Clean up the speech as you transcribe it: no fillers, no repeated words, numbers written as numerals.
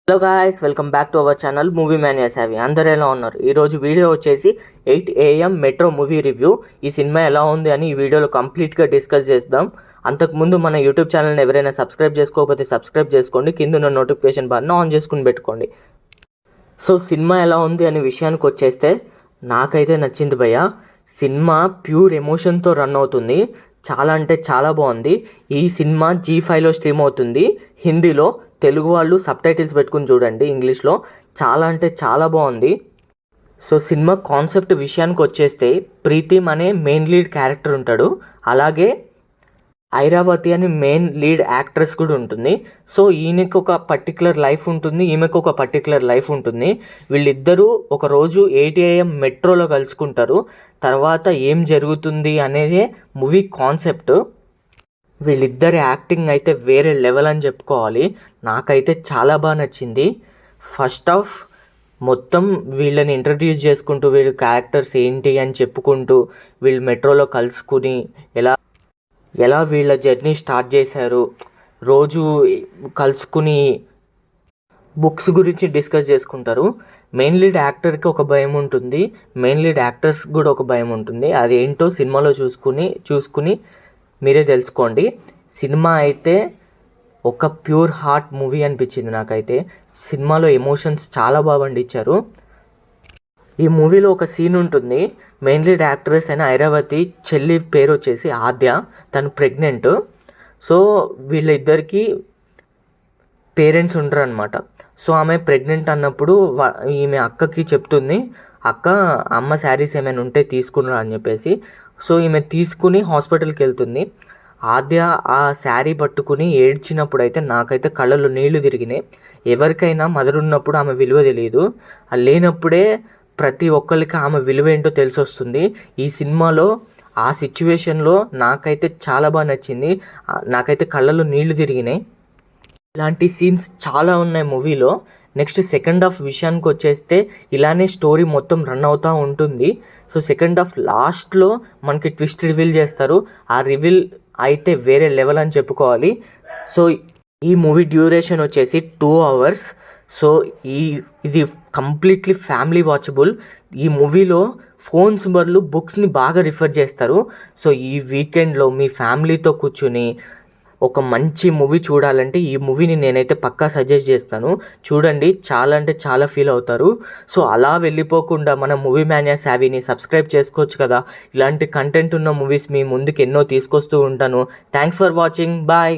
Hello guys, welcome back to our channel movie mania Savi. అందరూ ఎలా ఉన్నారు? ఈరోజు వీడియో వచ్చేసి 8 AM మెట్రో మూవీ రివ్యూ. ఈ సినిమా ఎలా ఉంది అని ఈ వీడియోలో కంప్లీట్గా డిస్కస్ చేద్దాం. అంతకుముందు మన యూట్యూబ్ ఛానల్ని ఎవరైనా సబ్స్క్రైబ్ చేసుకోకపోతే సబ్స్క్రైబ్ చేసుకోండి, కింద ఉన్న నోటిఫికేషన్ బార్ని ఆన్ చేసుకుని పెట్టుకోండి. సో సినిమా ఎలా ఉంది అనే విషయానికి వచ్చేస్తే నాకైతే నచ్చింది భయ్య. సినిమా ప్యూర్ ఎమోషన్తో రన్ అవుతుంది. చాలా అంటే చాలా బాగుంది. ఈ సినిమా G5లో స్ట్రీమ్ అవుతుంది హిందీలో. తెలుగు వాళ్ళు సబ్ టైటిల్స్ పెట్టుకుని చూడండి ఇంగ్లీష్లో. చాలా అంటే చాలా బాగుంది. సో సినిమా కాన్సెప్ట్ విషయానికి వచ్చేస్తే ప్రీతిమ్ అనే మెయిన్ లీడ్ క్యారెక్టర్ ఉంటాడు, అలాగే ఐరావతి అని మెయిన్ లీడ్ యాక్ట్రెస్ కూడా ఉంటుంది. సో ఈయనకి ఒక పర్టికులర్ లైఫ్ ఉంటుంది, ఈమెకు ఒక పర్టికులర్ లైఫ్ ఉంటుంది. వీళ్ళిద్దరూ ఒకరోజు 8 AM మెట్రోలో కలుసుకుంటారు. తర్వాత ఏం జరుగుతుంది అనేదే మూవీ కాన్సెప్ట్. వీళ్ళిద్దరి యాక్టింగ్ అయితే వేరే లెవెల్ అని చెప్పుకోవాలి. నాకైతే చాలా బాగా నచ్చింది. ఫస్ట్ ఆఫ్ మొత్తం వీళ్ళని ఇంట్రడ్యూస్ చేసుకుంటూ వీళ్ళ క్యారెక్టర్స్ ఏంటి అని చెప్పుకుంటూ వీళ్ళు మెట్రోలో కలుసుకుని ఎలా వీళ్ళ జర్నీ స్టార్ట్ చేశారు, రోజు కలుసుకుని బుక్స్ గురించి డిస్కస్ చేసుకుంటారు. మెయిన్ లీడ్ యాక్టర్కి ఒక భయం ఉంటుంది, మెయిన్ లీడ్ యాక్టర్స్ కూడా ఒక భయం ఉంటుంది. అది ఏంటో సినిమాలో చూసుకుని మీరే తెలుసుకోండి. సినిమా అయితే ఒక ప్యూర్ హార్ట్ మూవీ అనిపించింది నాకైతే. సినిమాలో ఎమోషన్స్ చాలా బాగా పండించారు. ఈ మూవీలో ఒక సీన్ ఉంటుంది, మెయిన్ లీడ్ యాక్ట్రెస్ అయిన ఐరావతి చెల్లి పేరు వచ్చేసి ఆద్య, తను ప్రెగ్నెంట్. సో వీళ్ళిద్దరికీ పేరెంట్స్ ఉండరు అనమాట. సో ఆమె ప్రెగ్నెంట్ అన్నప్పుడు ఈమె అక్కకి చెప్తుంది, అక్క అమ్మ శారీస్ ఏమైనా ఉంటే తీసుకున్నా అని చెప్పేసి. సో ఈమె తీసుకుని హాస్పిటల్కి వెళ్తుంది. ఆద్య ఆ శారీ పట్టుకుని ఏడ్చినప్పుడు అయితే నాకైతే కళ్ళలో నీళ్లు తిరిగినాయి. ఎవరికైనా మదర్ ఉన్నప్పుడు ఆమె విలువ తెలియదు, లేనప్పుడే ప్రతి ఒక్కరికి ఆమె విలువ ఏంటో తెలిసి వస్తుంది. ఈ సినిమాలో ఆ సిచ్యువేషన్లో నాకైతే చాలా బాగా నచ్చింది. నాకైతే కళ్ళలో నీళ్లు తిరిగినాయి. ఇలాంటి సీన్స్ చాలా ఉన్నాయి మూవీలో. నెక్స్ట్ సెకండ్ హాఫ్ విషయానికి వచ్చేస్తే ఇలానే స్టోరీ మొత్తం రన్ అవుతూ ఉంటుంది. సో సెకండ్ హాఫ్ లాస్ట్లో మనకి ట్విస్ట్ రివీల్ చేస్తారు. ఆ రివీల్ అయితే వేరే లెవెల్ అని చెప్పుకోవాలి. సో ఈ మూవీ డ్యూరేషన్ వచ్చేసి 2 hours. సో ఇది కంప్లీట్లీ ఫ్యామిలీ వాచబుల్. ఈ మూవీలో ఫోన్స్ బదులు బుక్స్ని బాగా రిఫర్ చేస్తారు. సో ఈ వీకెండ్లో మీ ఫ్యామిలీతో కూర్చుని ఒక మంచి మూవీ చూడాలంటే ఈ మూవీని నేనైతే పక్కా సజెస్ట్ చేస్తాను. చూడండి, చాలా అంటే చాలా ఫీల్ అవుతారు. సో అలా వెళ్ళిపోకుండా మన మూవీ మ్యానియా సావిని సబ్స్క్రైబ్ చేసుకోవచ్చు కదా. ఇలాంటి కంటెంట్ ఉన్న మూవీస్ మీ ముందుకు ఎన్నో తీసుకొస్తూ ఉంటాను. Thanks for watching. బాయ్.